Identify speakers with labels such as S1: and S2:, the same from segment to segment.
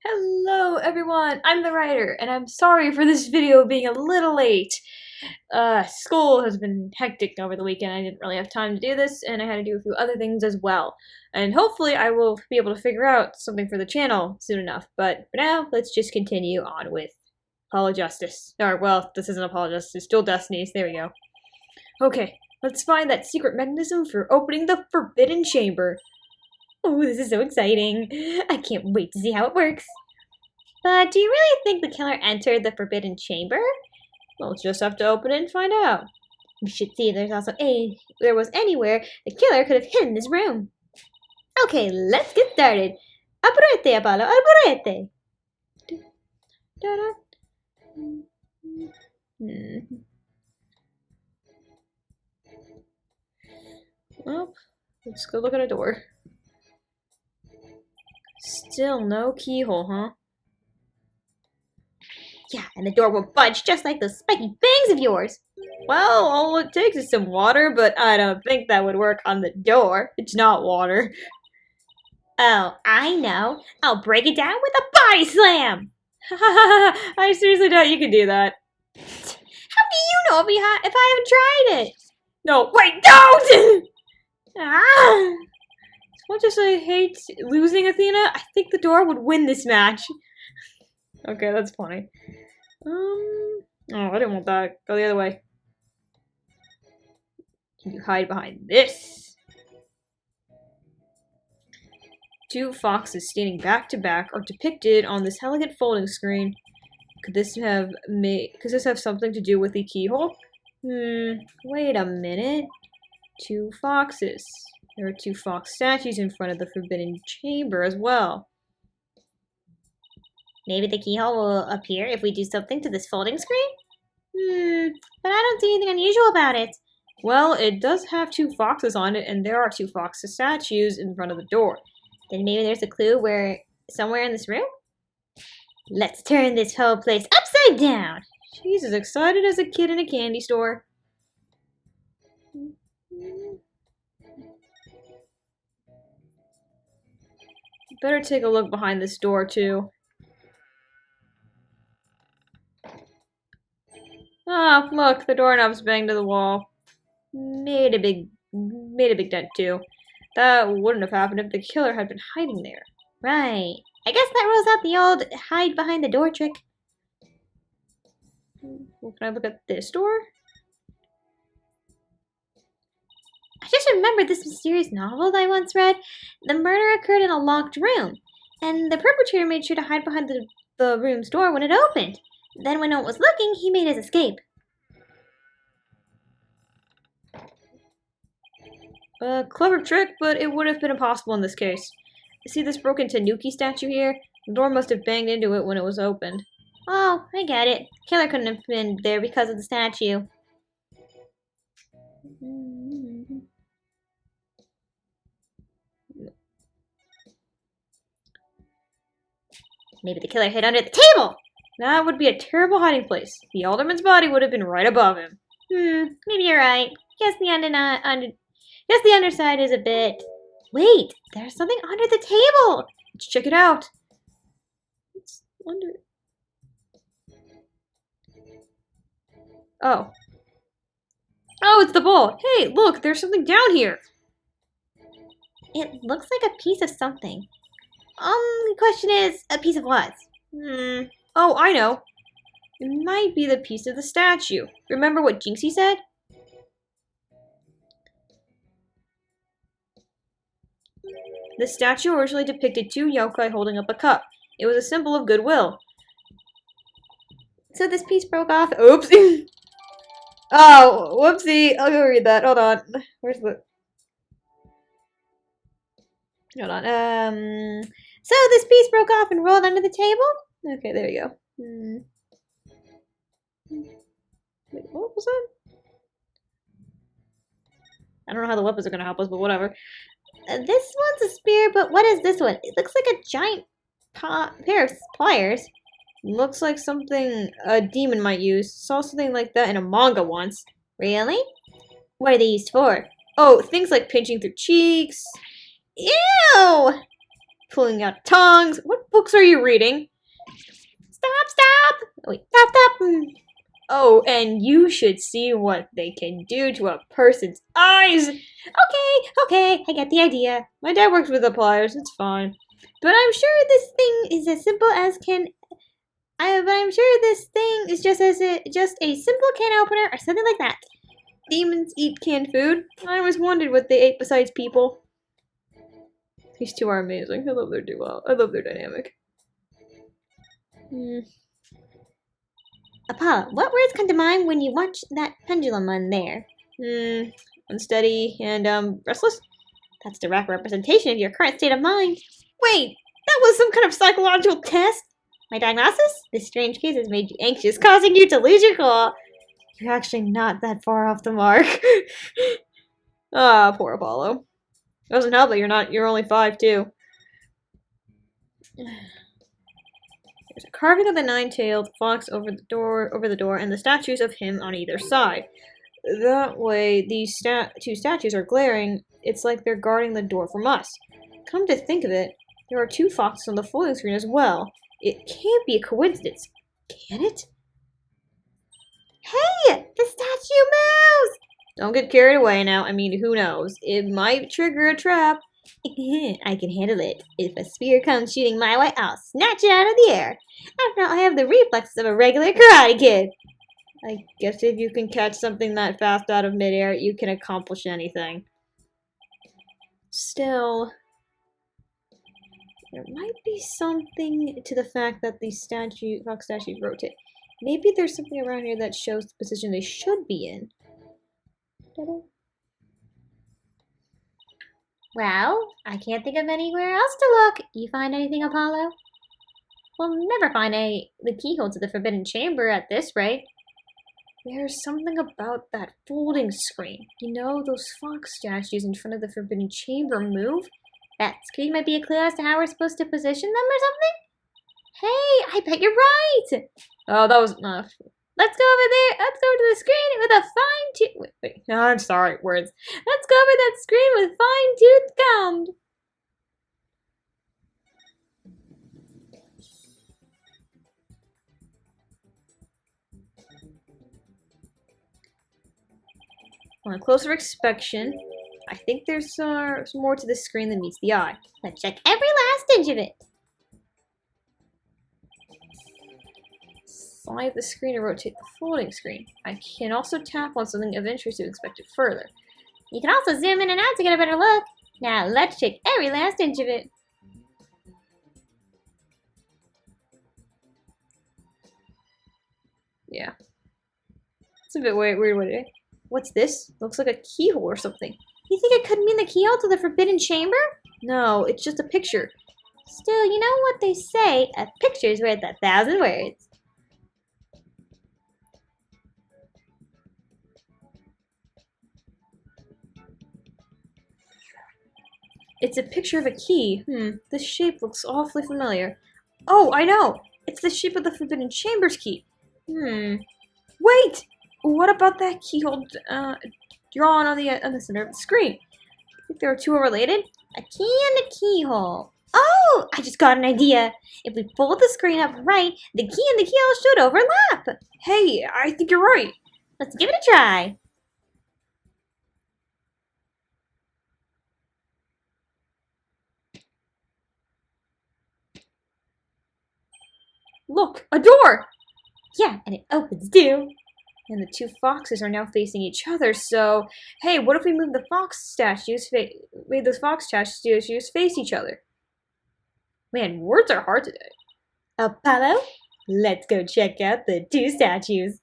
S1: Hello everyone, I'm the writer, and I'm sorry for this video being a little late. School has been hectic over the weekend. I didn't really have time to do this, and I had to do a few other things as well. And hopefully I will be able to figure out something for the channel soon enough. But for now, let's just continue on with Apollo Justice. Or, well, this isn't Apollo Justice, it's still Destinies. There we go. Okay, let's find that secret mechanism for opening the Forbidden Chamber. Oh, this is so exciting. I can't wait to see how it works. But do you really think the killer entered the Forbidden Chamber? We'll just have to open it and find out. We should see if there was anywhere the killer could have hidden this room. Okay, let's get started. Apurete, Apollo, apurete. Well, let's go look at a door. Still no keyhole, huh? Yeah, and the door will budge just like those spiky bangs of yours. Well, all it takes is some water, but I don't think that would work on the door. It's not water. Oh, I know. I'll break it down with a body slam! I seriously doubt you can do that. How do you know if I haven't tried it? No, wait, don't! Ah! As much as I hate losing Athena, I think the door would win this match. Okay, that's funny. Oh, I didn't want that. Go the other way. Can you hide behind this? Two foxes standing back to back are depicted on this elegant folding screen. Could this have something to do with the keyhole? Wait a minute. Two foxes. There are two fox statues in front of the Forbidden Chamber as well. Maybe the keyhole will appear if we do something to this folding screen? But I don't see anything unusual about it. Well, it does have two foxes on it, and there are two fox statues in front of the door. Then maybe there's a clue somewhere in this room? Let's turn this whole place upside down! She's as excited as a kid in a candy store. Better take a look behind this door, too. Ah, look, the doorknob's banged to the wall. Made a big dent, too. That wouldn't have happened if the killer had been hiding there. Right. I guess that rules out the old hide behind the door trick. Well, can I look at this door? I just remembered this mysterious novel that I once read. The murder occurred in a locked room, and the perpetrator made sure to hide behind the room's door when it opened. Then when no one was looking, he made his escape. Clever trick, but it would have been impossible in this case. See this broken Tanuki statue here? The door must have banged into it when it was opened. Oh, I get it. Killer couldn't have been there because of the statue. Maybe the killer hid under the table! That would be a terrible hiding place. The alderman's body would have been right above him. Maybe you're right. Guess the underside is a bit... Wait, there's something under the table! Let's check it out. It's under... Oh. Oh, it's the bowl! Hey, look, there's something down here! It looks like a piece of something. The question is, a piece of what? Oh, I know. It might be the piece of the statue. Remember what Jinxie said? The statue originally depicted two yokai holding up a cup. It was a symbol of goodwill. So this piece broke off. Oops. Oh, whoopsie. I'll go read that. Hold on. Where's the... Hold on. So this piece broke off and rolled under the table? Okay, there you go. Wait, what was that? I don't know how the weapons are going to help us, but whatever. This one's a spear, but what is this one? It looks like a giant pair of pliers. Looks like something a demon might use. Saw something like that in a manga once. Really? What are they used for? Oh, things like pinching through cheeks. Ew! pulling out tongues. What books are you reading? Stop! Wait, stop! Oh, and you should see what they can do to a person's eyes. Okay, I get the idea. My dad works with the pliers, it's fine. But I'm sure this thing is as simple as just a simple can opener or something like that. Demons eat canned food. I always wondered what they ate besides people. These two are amazing. I love their duo. I love their dynamic.
S2: Apollo, what words come to mind when you watch that pendulum on there?
S1: Unsteady and, restless?
S2: That's direct representation of your current state of mind.
S1: Wait, that was some kind of psychological test?
S2: My diagnosis? This strange case has made you anxious, causing you to lose your cool.
S1: You're actually not that far off the mark. Ah, poor Apollo. Doesn't help that you're only 5'2". There's a carving of the nine-tailed fox over the door, and the statues of him on either side. That way, these two statues are glaring. It's like they're guarding the door from us. Come to think of it, there are two foxes on the folding screen as well. It can't be a coincidence, can it?
S2: Hey, the statue moves!
S1: Don't get carried away now. I mean, who knows? It might trigger a trap.
S2: I can handle it. If a spear comes shooting my way, I'll snatch it out of the air. After all, I have the reflexes of a regular karate kid.
S1: I guess if you can catch something that fast out of midair, you can accomplish anything. Still, there might be something to the fact that these fox statues rotate. Maybe there's something around here that shows the position they should be in. Ta-da.
S2: Well, I can't think of anywhere else to look. You find anything, Apollo? We'll never find the keyhole to the forbidden chamber at this rate.
S1: There's something about that folding screen. You know, those fox statues in front of the forbidden chamber move?
S2: That screen might be a clue as to how we're supposed to position them or something? Hey, I bet you're right!
S1: Oh, that was enough.
S2: Let's go over there. Let's go to the screen with a fine-tooth...
S1: Wait. No, I'm sorry. Words.
S2: Let's go over that screen with fine-tooth comb.
S1: On closer inspection, I think there's some more to this screen than meets the eye.
S2: Let's check every last inch of it.
S1: Slide the screen and rotate the folding screen. I can also tap on something of interest to inspect it further.
S2: You can also zoom in and out to get a better look. Now let's check every last inch of it.
S1: Yeah. It's a bit weird. What's this? Looks like a keyhole or something.
S2: You think it could mean the keyhole to the forbidden chamber?
S1: No, it's just a picture.
S2: Still, you know what they say, a picture's worth 1,000 words.
S1: It's a picture of a key. This shape looks awfully familiar. Oh, I know! It's the shape of the Forbidden Chamber's key. Wait! What about that keyhole drawn on the center of the screen? I think there are two unrelated.
S2: A key and a keyhole. Oh, I just got an idea. If we fold the screen up right, the key and the keyhole should overlap.
S1: Hey, I think you're right.
S2: Let's give it a try.
S1: Look, a door!
S2: Yeah, and it opens too.
S1: And the two foxes are now facing each other, so... Hey, what if we move the fox statues, made those fox statues face each other? Man, words are hard today.
S2: Apollo, let's go check out the two statues.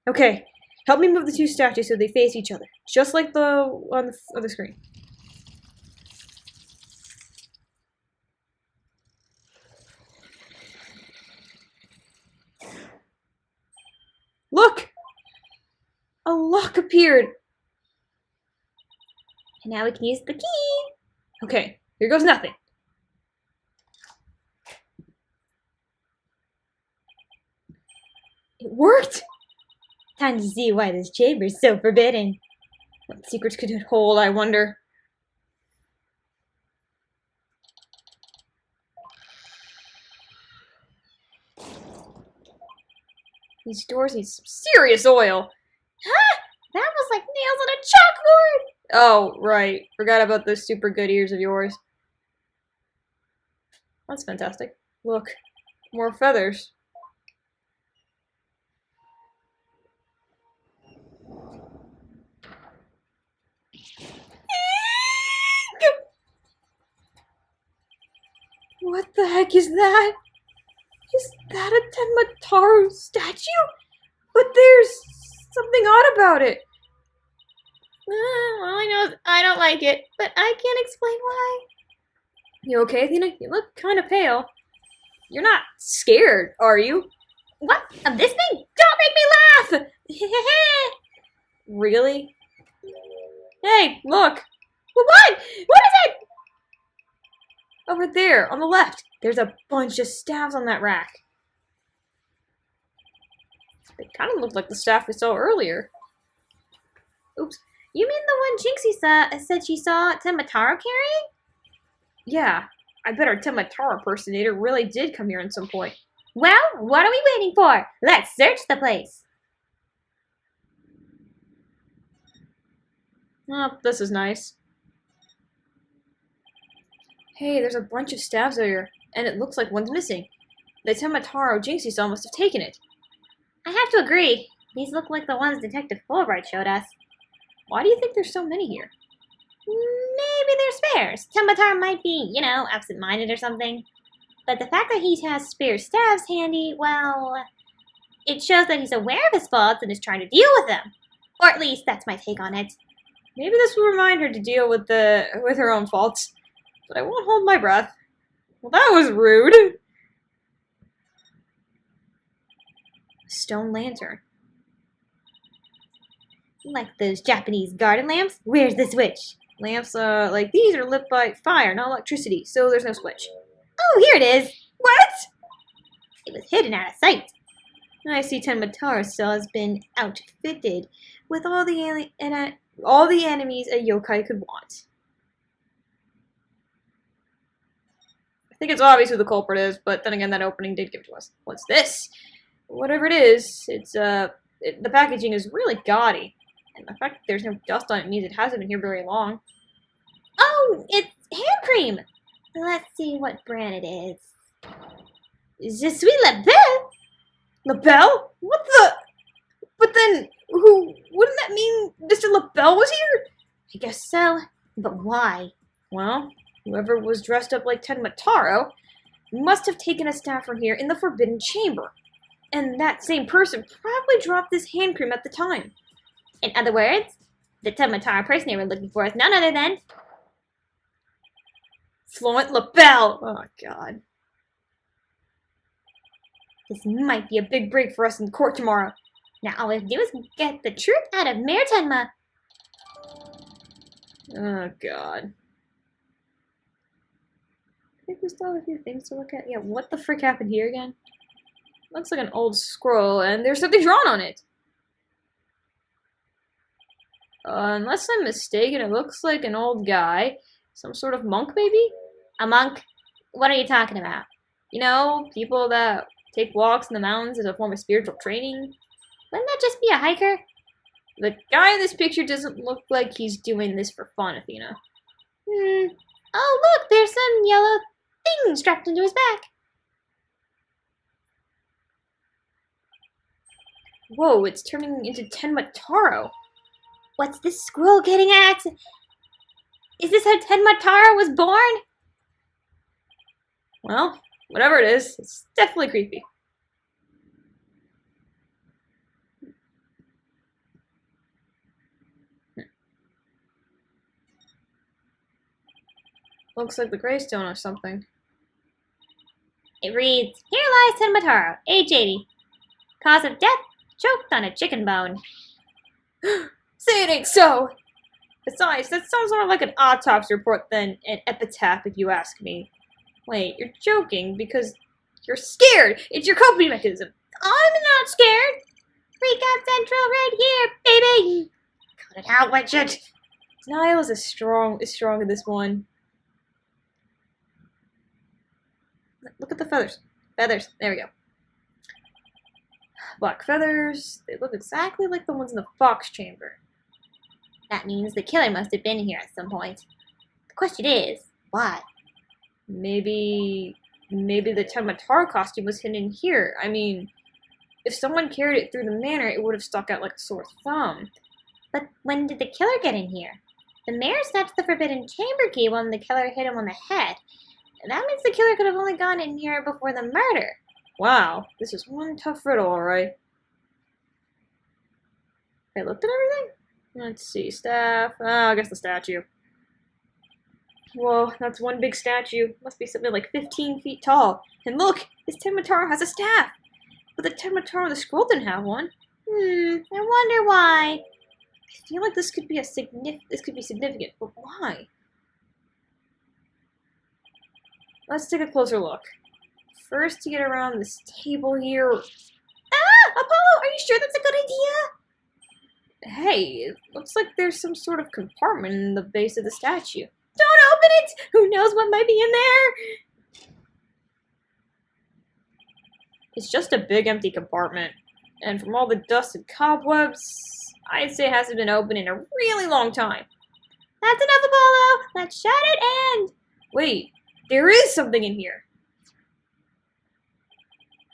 S1: Okay, help me move the two statues so they face each other. Just like on the other screen. Look! A lock appeared!
S2: And now we can use the key.
S1: Okay, here goes nothing. It worked!
S2: Time to see why this chamber is so forbidden.
S1: What secrets could it hold, I wonder? These doors need some serious oil.
S2: That was like nails on a chalkboard!
S1: Oh, right. Forgot about those super good ears of yours. That's fantastic. Look, more feathers. What the heck is that? Is that a Tenmataru statue? But there's something odd about it.
S2: All I know is I don't like it, but I can't explain why.
S1: You okay, Athena? You look kind of pale. You're not scared, are you?
S2: What? Of this thing? Don't make me laugh!
S1: Really? Hey, look!
S2: What? What is it?
S1: Over there, on the left. There's a bunch of staffs on that rack. They kind of look like the staff we saw earlier.
S2: Oops. You mean the one Jinxie said she saw Tenmataro carrying?
S1: Yeah, I bet our Tenmataro impersonator really did come here at some point.
S2: Well, what are we waiting for? Let's search the place.
S1: Oh, this is nice. Hey, there's a bunch of staffs out here, and it looks like one's missing. The Tenmataro Jinxie saw must have taken it.
S2: I have to agree. These look like the ones Detective Fulbright showed us.
S1: Why do you think there's so many here?
S2: Maybe they're spares. Tenmataro might be, absent-minded or something. But the fact that he has spare staffs handy, well, it shows that he's aware of his faults and is trying to deal with them. Or at least that's my take on it.
S1: Maybe this will remind her to deal with her own faults. But I won't hold my breath. Well, that was rude. Stone lantern.
S2: Like those Japanese garden lamps? Where's the switch?
S1: Lamps like these are lit by fire, not electricity, so there's no switch.
S2: Oh, here it is.
S1: What?
S2: It was hidden out of sight.
S1: I see Tenmataro still has been outfitted with all the enemies a yokai could want. I think it's obvious who the culprit is, but then again, that opening did give to us. What's this? Whatever it is, it's the packaging is really gaudy, and the fact that there's no dust on it means it hasn't been here very long.
S2: Oh, it's hand cream. Let's see what brand it is. Je suis la belle.
S1: LaBelle? What the? But then, wouldn't that mean Mr. LaBelle was here?
S2: I guess so. But why?
S1: Well, whoever was dressed up like Tenmataro must have taken a staff from here in the Forbidden Chamber. And that same person probably dropped this hand cream at the time.
S2: In other words, the Tenmataro person we're looking for is none other than
S1: Fluent LaBelle! Oh, God.
S2: This might be a big break for us in court tomorrow. Now all we have to do is get the truth out of Mayor Tenma.
S1: Oh, God. I think we still have a few things to look at. Yeah, what the frick happened here again? Looks like an old scroll, and there's something drawn on it. Unless I'm mistaken, it looks like an old guy. Some sort of monk, maybe?
S2: A monk? What are you talking about?
S1: You know, people that take walks in the mountains as a form of spiritual training.
S2: Wouldn't that just be a hiker?
S1: The guy in this picture doesn't look like he's doing this for fun, Athena.
S2: Oh, look, there's some yellow thing strapped into his back.
S1: Whoa, it's turning into Tenmataro.
S2: What's this scroll getting at? Is this how Tenmataro was born?
S1: Well, whatever it is, it's definitely creepy. Looks like the gravestone or something.
S2: It reads, "Here lies Tenmataro, age 80. Cause of death, choked on a chicken bone."
S1: Say it ain't so! Besides, that sounds more like an autopsy report than an epitaph, if you ask me. Wait, you're joking because you're scared! It's your coping mechanism!
S2: I'm not scared! Freak out Central right here, baby! Cut it out, Widget!
S1: Denial is strong in this one. Look at the feathers. Feathers. There we go. Black feathers. They look exactly like the ones in the fox chamber.
S2: That means the killer must have been here at some point. The question is, why?
S1: Maybe the Tematar costume was hidden here. I mean, if someone carried it through the manor, it would have stuck out like a sore thumb.
S2: But when did the killer get in here? The mayor snatched the forbidden chamber key when the killer hit him on the head. That means the killer could have only gone in here before the murder.
S1: Wow, this is one tough riddle, alright. I looked at everything? Let's see, staff. Oh, I guess the statue. Whoa, that's one big statue. Must be something like 15 feet tall. And look, this Tematar has a staff. But the Tematar on the scroll didn't have one.
S2: I wonder why.
S1: I feel like this could be significant, but why? Let's take a closer look. First, to get around this table here.
S2: Ah! Apollo, are you sure that's a good idea?
S1: Hey, it looks like there's some sort of compartment in the base of the statue.
S2: Don't open it! Who knows what might be in there?
S1: It's just a big empty compartment. And from all the dust and cobwebs, I'd say it hasn't been open in a really long time.
S2: That's enough, Apollo! Let's shut it and...
S1: Wait, there is something in here.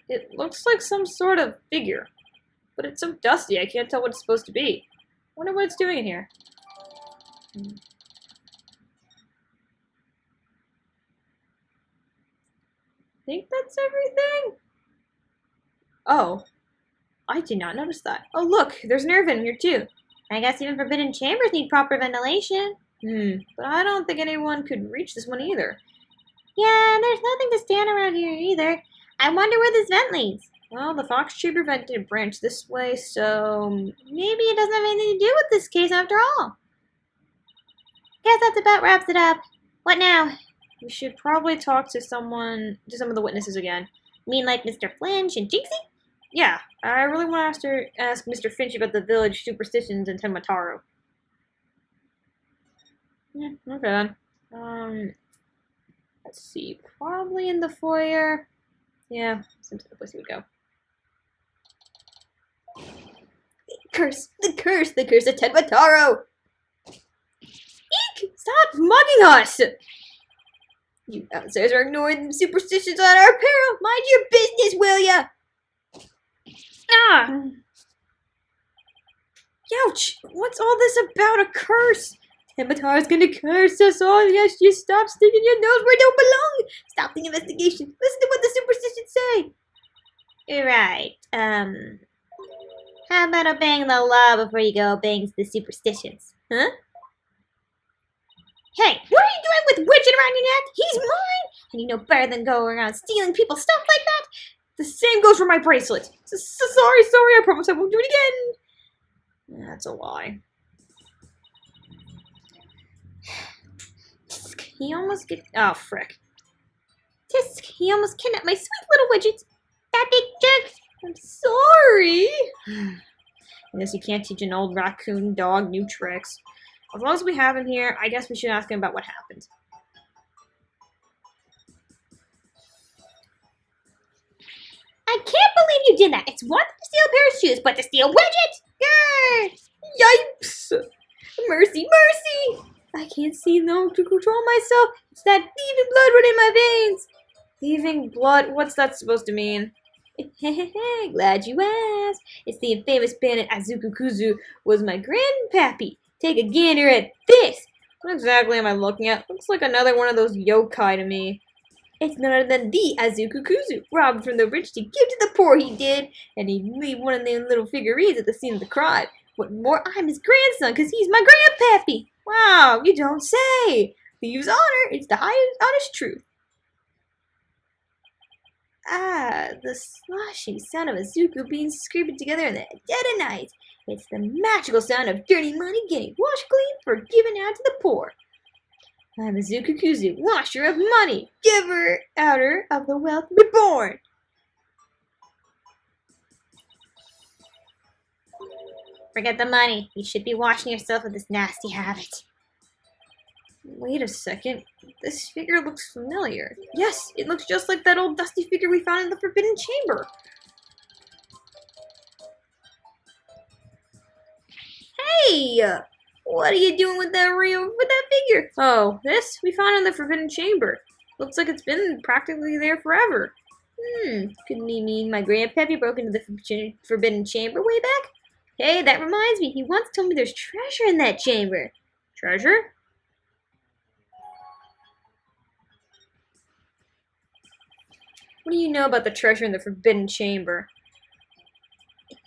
S1: It looks like some sort of figure. But it's so dusty, I can't tell what it's supposed to be. Wonder what it's doing in here. Think that's everything? Oh. I did not notice that. Oh look, there's an air vent here too.
S2: I guess even forbidden chambers need proper ventilation.
S1: But I don't think anyone could reach this one either.
S2: Yeah, there's nothing to stand around here either. I wonder where this vent leads.
S1: Well, the fox chamber vent didn't branch this way, so
S2: maybe it doesn't have anything to do with this case after all. Guess that's about wraps it up. What now?
S1: We should probably talk to some of the witnesses again.
S2: You mean like Mr. Flinch and Jinxie?
S1: Yeah, I really want to ask Mr. Finch about the village superstitions in Temataru. Yeah, okay then. Let's see, probably in the foyer. Yeah, seems like the place he would go. The curse of Temataru! Eek! Stop mugging us! You outsiders are ignoring the superstitions on our peril. Mind your business, will ya? Ah! Ouch! What's all this about a curse? Temataru's gonna curse us all. Yes, you stop sticking your nose where it don't belong. Stop the investigation. Listen to what the superstitions say.
S2: You're right. How about obeying the law before you go obeying the superstitions?
S1: Huh?
S2: Hey, what are you doing with Widget around your neck? He's mine! And you know better than go around stealing people's stuff like that?
S1: The same goes for my bracelet. Sorry, I promise I won't do it again. That's a lie. He almost oh, frick.
S2: Tisk, he almost kidnapped my sweet little Widget. That big jerk.
S1: I'm sorry. I guess you can't teach an old raccoon dog new tricks. As long as we have him here, I guess we should ask him about what happened.
S2: I can't believe you did that. It's one thing to steal a pair of shoes, but to steal Widget? Grr!
S1: Yipes! Mercy! I can't see no to control myself. It's that thieving blood running in my veins. Thieving blood? What's that supposed to mean? Glad you asked. It's the infamous bandit Azuku Kuzu was my grandpappy. Take a gander at this. What exactly am I looking at? Looks like another one of those yokai to me. It's none other than the Azuku Kuzu, robbed from the rich to give to the poor, he did. And he'd leave one of them little figurines at the scene of the crime. What more, I'm his grandson, because he's my grandpappy. Wow, you don't say. Thieves' honor, it's the highest, honest truth. Ah, the sloshing sound of Azuku beans scraping together in the dead of night. It's the magical sound of dirty money getting washed clean for giving out to the poor. I'm Azuku Kuzu, washer of money, giver, outer of the wealth reborn.
S2: Forget the money. You should be washing yourself of this nasty habit.
S1: Wait a second. This figure looks familiar. Yes, it looks just like that old dusty figure we found in the Forbidden Chamber. Hey! What are you doing with that figure? Oh, this? We found in the Forbidden Chamber. Looks like it's been practically there forever. Couldn't he mean my grandpappy broke into the Forbidden Chamber way back? Hey, that reminds me, he once told me there's treasure in that chamber. Treasure? What do you know about the treasure in the Forbidden Chamber?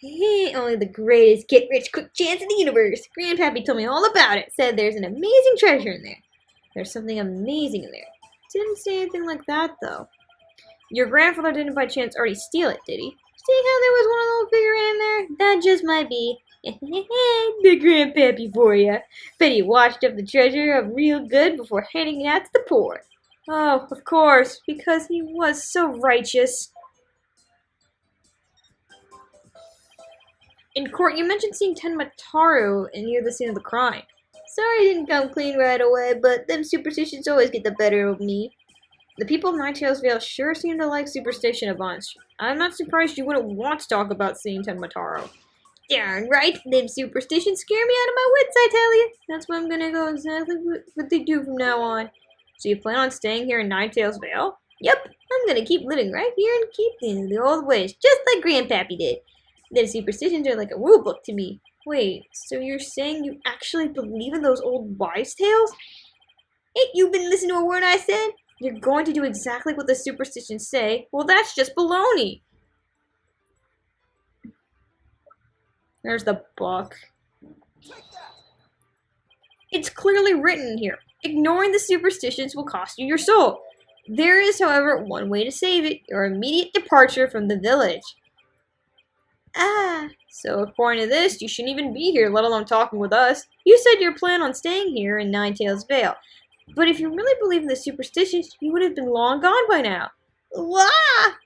S1: Hey, only the greatest get-rich-quick chance in the universe. Grandpappy told me all about it. Said there's an amazing treasure in there. There's something amazing in there. Didn't say anything like that, though. Your grandfather didn't by chance already steal it, did he? See how there was one little figure in there? That just might be. The grandpappy for ya. Bet he washed up the treasure up real good before handing it out to the poor. Oh, of course, because he was so righteous. In court, you mentioned seeing Tenmataru near the scene of the crime. Sorry I didn't come clean right away, but them superstitions always get the better of me. The people of Ninetales Vale sure seem to like superstition a bunch. I'm not surprised you wouldn't want to talk about seeing Tenmataru. Darn right, them superstitions scare me out of my wits, I tell you. That's why I'm gonna go exactly what they do from now on. So you plan on staying here in Ninetales Vale? Yep, I'm gonna keep living right here and keep the old ways, just like Grandpappy did. Them superstitions are like a rule book to me. Wait, so you're saying you actually believe in those old wives' tales? Ain't you been listening to a word I said? You're going to do exactly what the superstitions say? Well, that's just baloney. There's the book. It's clearly written here. Ignoring the superstitions will cost you your soul. There is, however, one way to save it. Your immediate departure from the village. So according to this, you shouldn't even be here, let alone talking with us. You said you plan on staying here in Ninetales Vale. But if you really believe in the superstitions, you would have been long gone by now. Wah!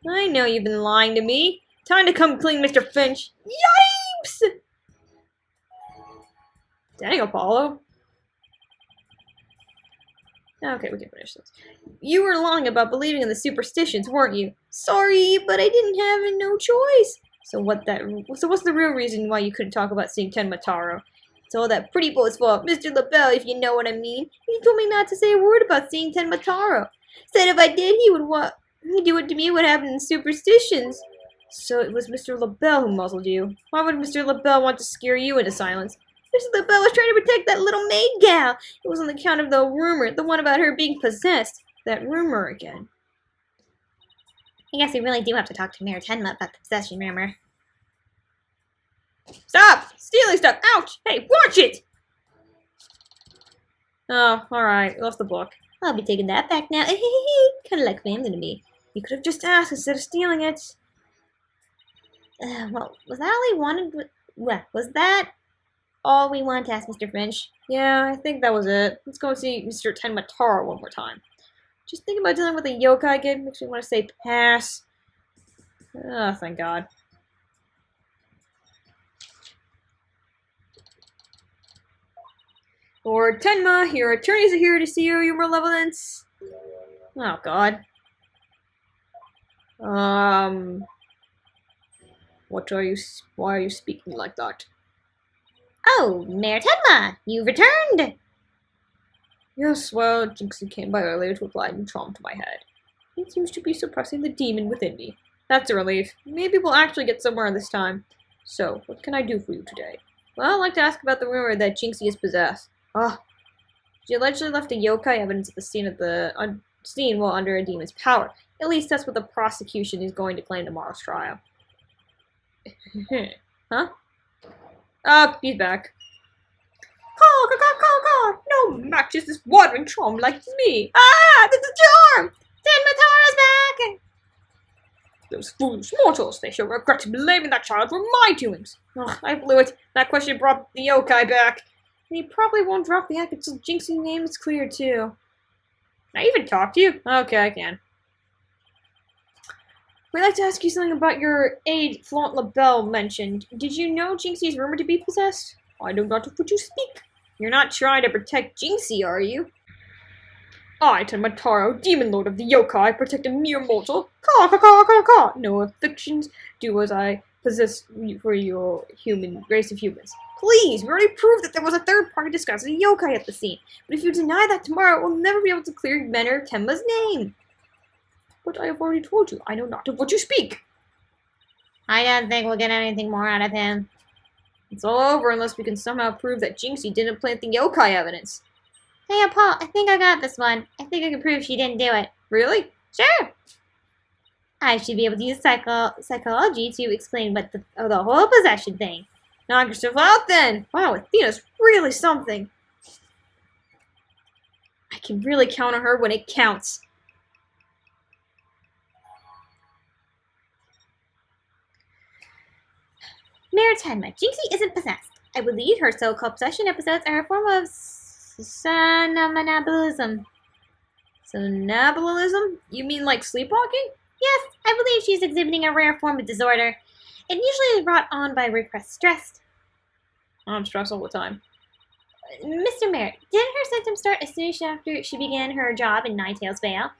S1: I know you've been lying to me. Time to come clean, Mr. Finch. Yipes! Dang, Apollo. Okay, we can finish this. You were lying about believing in the superstitions, weren't you? Sorry, but I didn't have no choice. So what's the real reason why you couldn't talk about seeing Tenmataru? It's all that pretty boy's fault, Mr. LaBelle, if you know what I mean. He told me not to say a word about seeing Tenmataru. Said if I did, he'd do it to me what happened in superstitions. So it was Mr. LaBelle who muzzled you. Why would Mr. LaBelle want to scare you into silence? Mr. LaBelle was trying to protect that little maid gal. It was on account of the rumor, the one about her being possessed. That rumor again.
S2: I guess we really do have to talk to Mayor Tenma about the possession rumor.
S1: Stop! Stealing stuff! Ouch! Hey, watch it! Oh, alright. Lost the book.
S2: I'll be taking that back now. Kinda like family to me.
S1: You could have just asked instead of stealing it.
S2: Well, was that all he wanted? Was that all we wanted to ask Mr. Finch?
S1: Yeah, I think that was it. Let's go see Mr. Tenmataru one more time. Just thinking about dealing with a yokai again makes me want to say pass. Oh, thank God. Lord Tenma, your attorneys are here to see you, your malevolence. Oh, God. Why are you speaking like that?
S2: Oh, Mayor Tenma, you've returned!
S1: Yes, well, Jinxie came by earlier to apply a new charm to my head. It seems to be suppressing the demon within me. That's a relief. Maybe we'll actually get somewhere this time. So, what can I do for you today? Well, I'd like to ask about the rumor that Jinxie is possessed. She allegedly left a yokai evidence at the scene while under a demon's power. At least that's what the prosecution is going to claim tomorrow's trial. Huh? Oh, he's back. Caw. No matches this watering charm like me. That's a charm!
S2: Tenmataru's back!
S1: Those foolish mortals, they shall regret blaming that child for my doings. I blew it. That question brought the yokai back. And he probably won't drop the act until Jinxie's name is clear, too. Can I even talk to you? Okay, I can. We'd like to ask you something about your aide, Flaunt LaBelle, mentioned. Did you know Jinxie is rumored to be possessed? I do not of what you speak. You're not trying to protect Jinxie, are you? I, Tenmataru, demon lord of the yokai, protect a mere mortal. No afflictions. Do as I possess for your human race of humans. Please, we already proved that there was a third party disguising a yokai at the scene. But if you deny that tomorrow, we'll never be able to clear Menor Tenma's name. But I have already told you, I know not of what you speak.
S2: I don't think we'll get anything more out of him.
S1: It's all over unless we can somehow prove that Jinxie didn't plant the yokai evidence.
S2: Hey, Paul, I think I got this one. I think I can prove she didn't do it.
S1: Really?
S2: Sure. I should be able to use psychology to explain what the whole possession thing.
S1: Knock yourself out then! Wow, Athena's really something. I can really count on her when it counts.
S2: Mayor Tenma, Jinxie isn't possessed. I believe her so-called possession episodes are a form of somnambulism.
S1: Somnambulism? You mean like sleepwalking?
S2: Yes, I believe she's exhibiting a rare form of disorder. It usually is brought on by repressed stress.
S1: I'm stressed all the time.
S2: Mr. Mayor, didn't her symptoms start as soon as after she began her job in Ninetales Vale?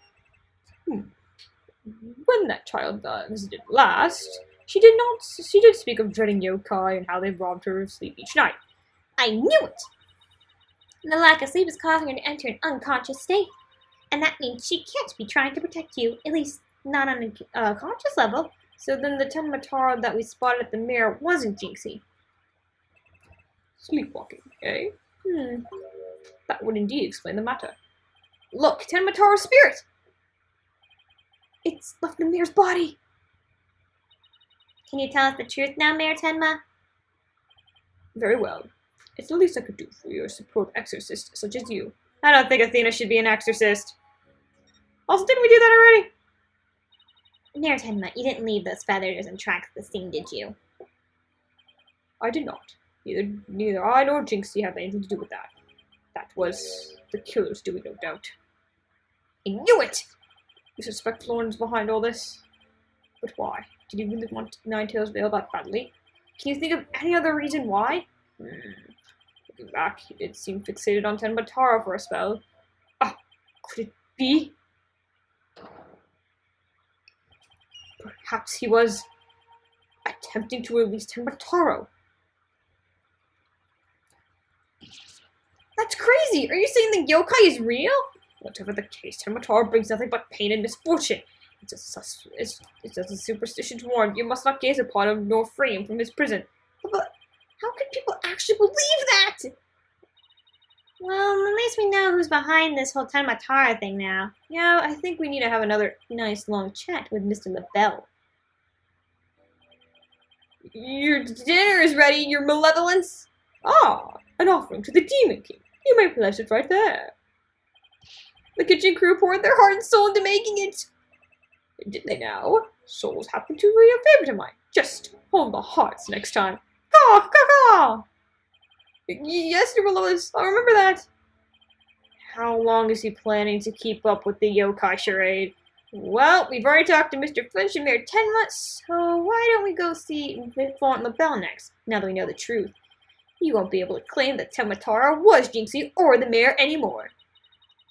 S1: When that child visited last, she did speak of dreading yokai and how they robbed her of sleep each night.
S2: I knew it! The lack of sleep is causing her to enter an unconscious state. And that means she can't be trying to protect you, at least not on a conscious level.
S1: So then the Tenmatara that we spotted at the mirror wasn't Jinxie. Sleepwalking, eh? That would indeed explain the matter. Look, Tenmatara's spirit! It's left the mayor's body!
S2: Can you tell us the truth now, Mayor Tenma?
S1: Very well. It's the least I could do for your support exorcist such as you. I don't think Athena should be an exorcist. Also, didn't we do that already?
S2: Mayor Tenma, you didn't leave those feathers and tracks at the scene, did you?
S1: I did not. Neither I nor Jinxie have anything to do with that. That was the killer's doing, no doubt. I knew it! You suspect Florence behind all this? But why? Did you really want Ninetales Vale that badly? Can you think of any other reason why? Looking back, he did seem fixated on Tenmatara for a spell. Ah, could it be? Perhaps he was attempting to release Tenmataro. That's crazy! Are you saying the yokai is real? Whatever the case, Tenmataro brings nothing but pain and misfortune. It's just a superstition to warn. You must not gaze upon him nor free him from his prison. But how can people actually believe that?
S2: Well, at least we know who's behind this whole Tenmatara thing now.
S1: Yeah, I think we need to have another nice long chat with Mr. LaBelle. Your dinner is ready, your malevolence! Ah, an offering to the Demon King. You may place it right there. The kitchen crew poured their heart and soul into making it. Did they now? Souls happen to be a favorite of mine. Just hold the hearts next time. Caw, caw, caw! Yes, your malevolence, I'll remember that. How long is he planning to keep up with the yokai charade? Well, we've already talked to Mr. Finch and Mayor Tenma, so why don't we go see Florent LaBelle next, now that we know the truth. You won't be able to claim that Tenmatara was Jinxie or the mayor anymore.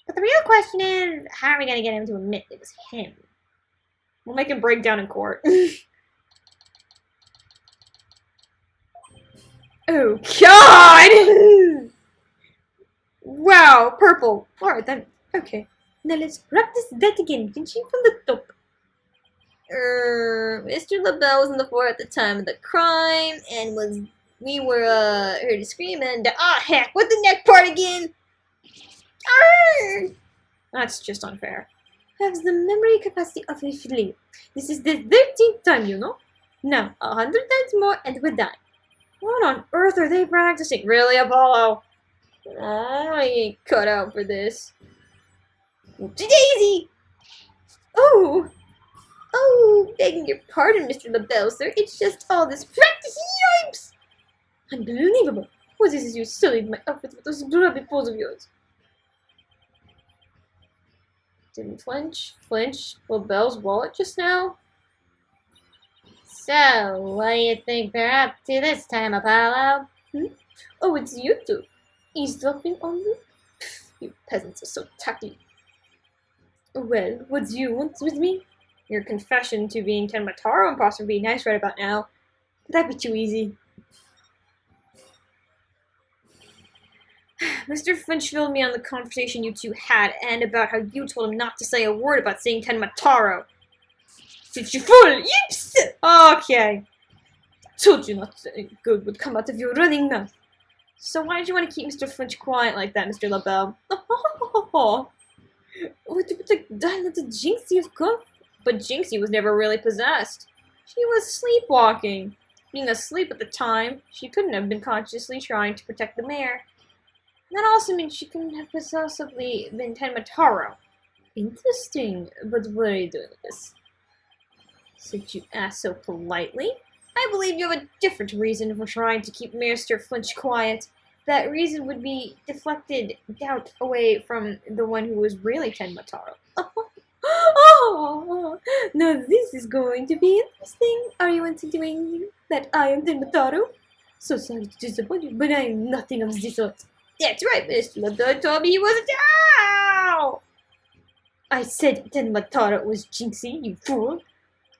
S2: But the real question is, how are we going to get him to admit it was him?
S1: We'll make him break down in court. Oh, God! Wow, purple. Alright then, okay.
S2: Now let's practice that again, finishing from the top.
S1: Mr. LaBelle was on the floor at the time of the crime, and we were heard to scream and heck, with the neck part again! Arrgh! That's just unfair.
S2: Has the memory capacity of a flea. This is the 13th time, you know. Now, 100 times more and we're done.
S1: What on earth are they practicing? Really, Apollo? Oh, I ain't cut out for this. Daisy! Oh! Oh, begging your pardon, Mr. LaBelle, sir. It's just all this practice. Yipes! Unbelievable. What is this you sullied my outfit with those grubby paws of yours? Didn't flinch LaBelle's wallet just now?
S2: So, what do you think they're up to this time, Apollo?
S1: Oh, it's you two. Eavesdropping on me? You peasants are so tacky. Well, what do you want with me? Your confession to being Tenmataro imposter would be nice right about now. Would that be too easy? Mr. Finch filled me on the conversation you two had and about how you told him not to say a word about seeing Tenmataro. Did you fool? Yips! Okay. Told you nothing good would come out of your running mouth. So why did you want to keep Mr. Finch quiet like that, Mr. LaBelle? With the little Jinxie, of course. But Jinxie was never really possessed. She was sleepwalking. Being asleep at the time, she couldn't have been consciously trying to protect the mayor. That also means she couldn't have possessively been Tenmataro. Interesting, but what are you doing with this? Since you asked so politely, I believe you have a different reason for trying to keep Mr. Finch quiet. That reason would be deflected doubt away from the one who was really Tenmataro. Oh, now this is going to be interesting. Are you insinuating that I am Tenmataro? So sorry to disappoint you, but I am nothing of the sort. That's right, Mr. LaBelle told me he wasn't. Ow! I said Tenmataro was Jinxie, you fool.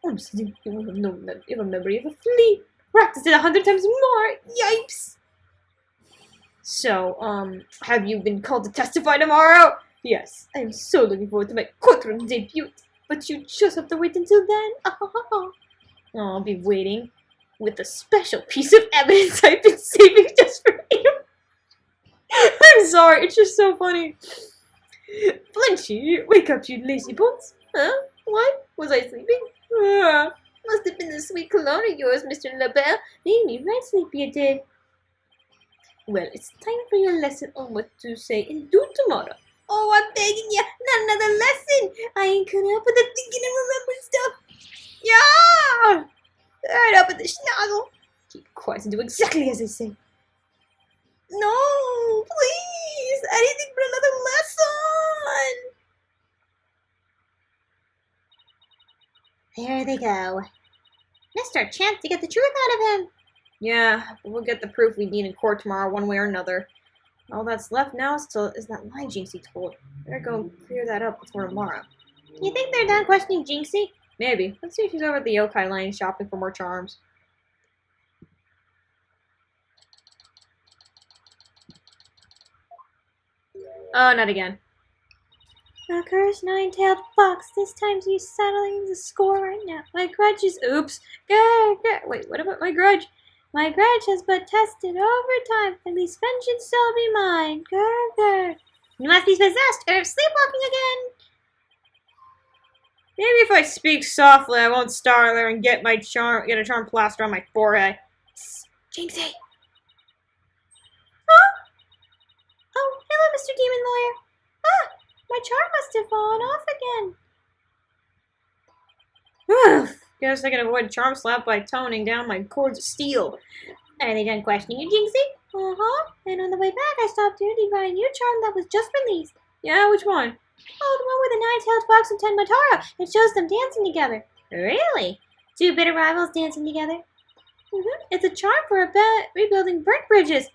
S1: I'm thinking you have no memory of a flea. Practice it 100 times more. Yipes! So, have you been called to testify tomorrow? Yes, I'm so looking forward to my courtroom debut. But you just have to wait until then. I'll be waiting with a special piece of evidence I've been saving just for you. I'm sorry, it's just so funny. Flinchy, wake up, you lazy bones. Huh? What? Was I sleeping? Must have been the sweet cologne of yours, Mr. LaBelle. Made me right sleepy, it did. Well, it's time for your lesson on what to say and do tomorrow. Oh, I'm begging you, not another lesson. I ain't caught up with the thinking and remembering stuff. Yeah! Right up at the schnozzle. Keep quiet and do exactly as I say. No, please, anything but another lesson.
S2: There they go. Missed our chance to get the truth out of him.
S1: Yeah, but we'll get the proof we need in court tomorrow one way or another. All that's left now is that lie Jinxie told. Better go clear that up before tomorrow.
S2: You think they're done questioning Jinxie?
S1: Maybe. Let's see if she's over at the yokai lane shopping for more charms. Oh, not again.
S2: The cursed nine-tailed fox. This time he's settling the score right now. My grudge is...
S1: Oops. Grr. Wait, what about my grudge?
S2: My grudge has been tested over time. At least vengeance shall be mine. Grr, grr. You must be possessed or sleepwalking again.
S1: Maybe if I speak softly, I won't startle her and get a charm plaster on my forehead.
S2: Psst, Jinxie. Huh? Oh, hello, Mr. Demon Lawyer. Ah, my charm must have fallen off again.
S1: Guess I can avoid charm slap by toning down my cords of steel.
S2: Are they done questioning you, Jinxie? Uh-huh. And on the way back, I stopped here to buy a new charm that was just released.
S1: Yeah, which one?
S2: Oh, the one with the nine-tailed fox and Tenmataro. It shows them dancing together. Really? Two bitter rivals dancing together? It's a charm for rebuilding burnt bridges.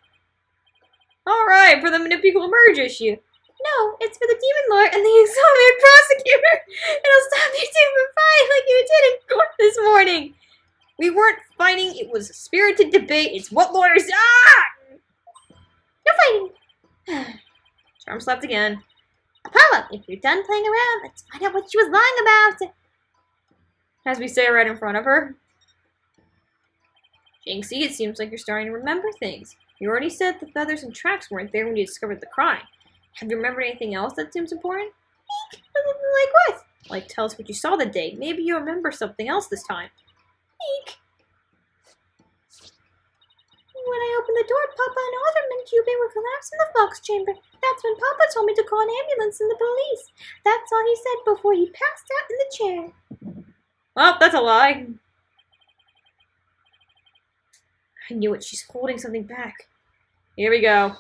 S1: Alright, for the manipulable merge issue.
S2: No, it's for the Demon Lord and the exonerated prosecutor. It'll stop you two from fighting like you did in court this morning.
S1: We weren't fighting, it was a spirited debate. It's what lawyers... Ah!
S2: You're fighting.
S1: Charm slapped again.
S2: Apollo, if you're done playing around, let's find out what she was lying about.
S1: As we say right in front of her. Jinxie, it seems like you're starting to remember things. You already said the feathers and tracks weren't there when you discovered the crime. Have you remembered anything else that seems important?
S2: Like what?
S1: Like, tell us what you saw that day. Maybe you'll remember something else this time.
S2: Eek. When I opened the door, Papa and Alderman Cuban were collapsed in the fox chamber. That's when Papa told me to call an ambulance and the police. That's all he said before he passed out in the chair.
S1: Well, that's a lie. I knew it. She's holding something back. Here we go.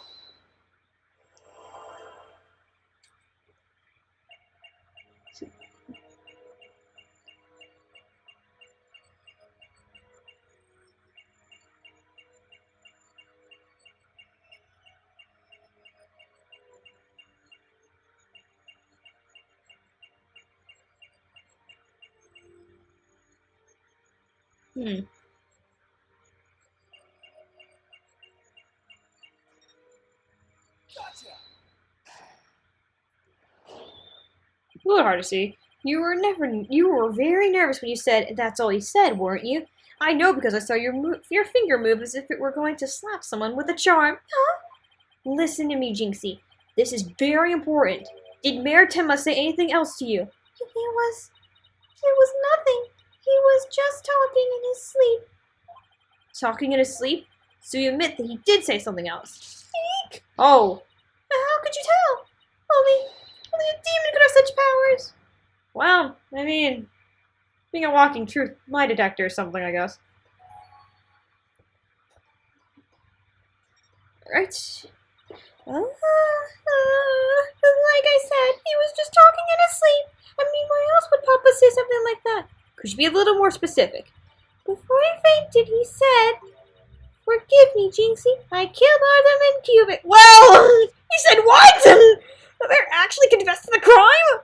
S1: little hard to see. You were very nervous when you said, "That's all he said," weren't you? I know because I saw your finger move as if it were going to slap someone with a charm. Huh? Listen to me, Jinxie. This is very important. Did Mayor Tenma say anything else to you?
S2: It was nothing. He was just talking in his sleep.
S1: Talking in his sleep? So you admit that he did say something else? Eek! Oh.
S2: How could you tell? Only a demon could have such powers.
S1: Well, I mean, being a walking truth lie detector or something, I guess. Right.
S2: Like I said, he was just talking in his sleep. I mean, why else would Papa say something like that?
S1: Could you be a little more specific?
S2: Before he fainted, he said, "Forgive me, Jinxie. I killed Alderman Cubic."
S1: Well, he said what? They're actually confessed to the crime?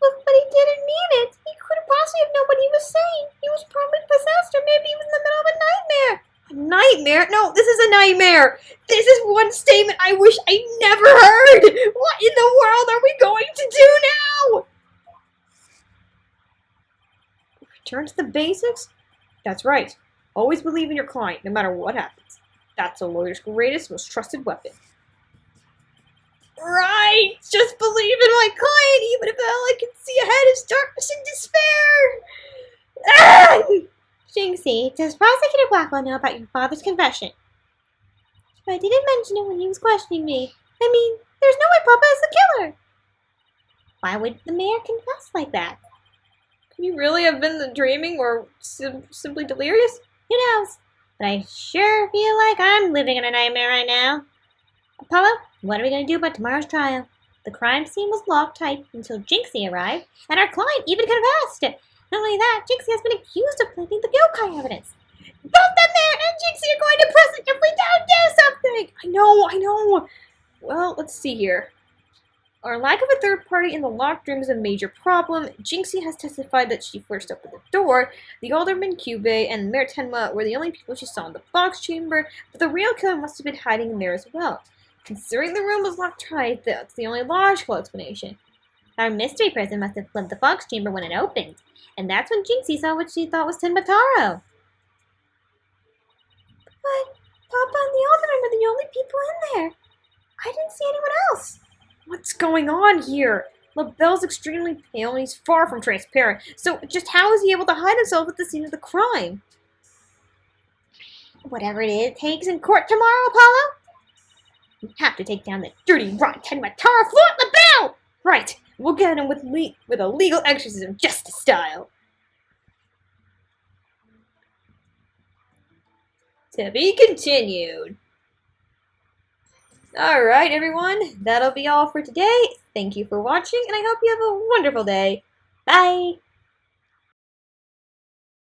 S2: But he didn't mean it. He couldn't possibly have known what he was saying. He was probably possessed, or maybe he was in the middle of a nightmare.
S1: A nightmare? No, this is a nightmare. This is one statement I wish I never heard. What in the world are we going to do now? Return to the basics? That's right. Always believe in your client, no matter what happens. That's a lawyer's greatest, most trusted weapon. Right! Just believe in my client, even if all I can see ahead is darkness and despair! Ah!
S2: Jinxie, does Prosecutor Blackwell know about your father's confession? I didn't mention it when he was questioning me. I mean, there's no way Papa is the killer. Why would the mayor confess like that?
S1: Could you really have been dreaming or simply delirious?
S2: Who knows? But I sure feel like I'm living in a nightmare right now. Apollo, what are we going to do about tomorrow's trial? The crime scene was locked tight until Jinxie arrived, and our client even confessed. Not only that, Jinxie has been accused of planting the Yokai evidence. Both the mayor and Jinxie are going to prison if we don't do something!
S1: I know. Well, let's see here. Our lack of a third party in the locked room is a major problem. Jinxie has testified that she first opened the door. The Alderman Cube and Mayor Tenma were the only people she saw in the box chamber, but the real killer must have been hiding in there as well. Considering the room was locked tight, that's the only logical explanation.
S2: Our mystery person must have flipped the box chamber when it opened, and that's when Jinxie saw what she thought was Tenmataro. But Papa and the Alderman were the only people in there. I didn't see anyone else.
S1: What's going on here? LaBelle's extremely pale and he's far from transparent. So just how is he able to hide himself at the scene of the crime?
S2: Whatever it takes in court tomorrow, Apollo. We have to take down the dirty, rotten Tenmataro Fort LaBelle!
S1: Right. We'll get him with a legal exorcism justice style. To be continued. Alright, everyone. That'll be all for today. Thank you for watching, and I hope you have a wonderful day. Bye!